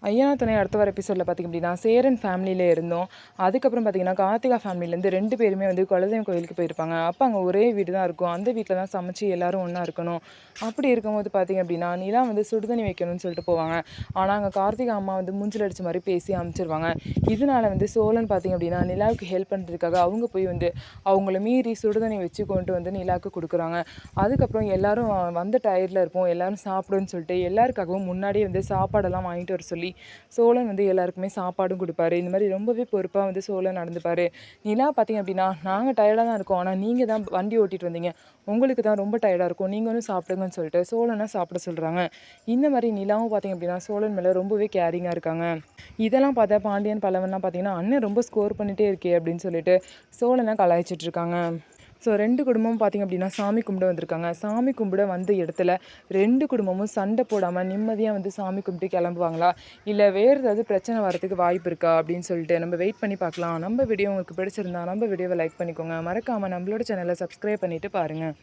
ஐயனா துணை அடுத்த வர எபிசோடில் பார்த்திங்க அப்படின்னா சேரன் ஃபேமிலியில் இருந்தோம். அதுக்கப்புறம் பார்த்திங்கன்னா கார்த்திகா ஃபேமிலியிலேருந்து 2 பேருமே வந்து குலதெய்வம் கோயிலுக்கு போயிருப்பாங்க. அப்போ அங்கே ஒரே வீடு தான் இருக்கும். அந்த வீட்டில் தான் சமைச்சு எல்லோரும் ஒன்றா இருக்கணும். அப்படி இருக்கும்போது பார்த்திங்க அப்படின்னா நிலா வந்து சுடுதண்ணி வைக்கணும்னு சொல்லிட்டு போவாங்க. ஆனால் அங்கே கார்த்திகா அம்மா வந்து மூஞ்சில் அடித்த மாதிரி பேசி அனுப்பிச்சிருவாங்க. இதனால வந்து சோழன் பார்த்திங்க அப்படின்னா நிலாவுக்கு ஹெல்ப் பண்ணுறதுக்காக அவங்க போய் வந்து அவங்கள மீறி சுடுதண்ணி வச்சு கொண்டு வந்து நிலாவுக்கு கொடுக்குறாங்க. அதுக்கப்புறம் எல்லோரும் வந்த டயர்டில் இருப்போம், எல்லோரும் சாப்பிடுன்னு சொல்லிட்டு எல்லாருக்காகவும் முன்னாடியே வந்து சாப்பாடெல்லாம் வாங்கிட்டு வர சொல்லி சோழன் வந்து எல்லாருக்குமே சாப்பாடும் கொடுப்பாரு. இந்த மாதிரி ரொம்பவே பொறுப்பாக வந்து சோழன் நடந்துப்பார். நிலா பார்த்திங்க அப்படின்னா நாங்கள் டயர்டாக தான் இருக்கோம், ஆனால் நீங்கள் தான் வண்டி ஓட்டிகிட்டு வந்தீங்க, உங்களுக்கு தான் ரொம்ப டயர்டாக இருக்கும், நீங்களும் சாப்பிடுங்கன்னு சொல்லிட்டு சோழனை சாப்பிட சொல்கிறாங்க. இந்த மாதிரி நிலாவும் பார்த்திங்க அப்படின்னா சோழன் மேலே ரொம்பவே கேரிங்காக இருக்காங்க. இதெல்லாம் பார்த்தா பாண்டியன் பல்லவன்லாம் பார்த்திங்கன்னா அண்ணன் ரொம்ப ஸ்கோர் பண்ணிகிட்டே இருக்கே அப்படின்னு சொல்லிட்டு சோழனை கலாய்ச்சிட்ருக்காங்க. ஸோ 2 குடும்பமும் பார்த்திங்க அப்படின்னா சாமி கும்பிட வந்திருக்காங்க. சாமி கும்பிட வந்த இடத்துல 2 குடும்பமும் சண்டை போடாமல் நிம்மதியாக வந்து சாமி கும்பிட்டு கிளம்புவாங்களா, இல்லை வேறு ஏதாவது பிரச்சனை வரதுக்கு வாய்ப்பு இருக்கா அப்படின்னு சொல்லிட்டு நம்ம வெயிட் பண்ணி பார்க்கலாம். நம்ம வீடியோ உங்களுக்கு பிடிச்சிருந்தா நம்ம வீடியோவை லைக் பண்ணிக்கோங்க. மறக்காமல் நம்மளோட சேனலை சப்ஸ்கிரைப் பண்ணிவிட்டு பாருங்கள்.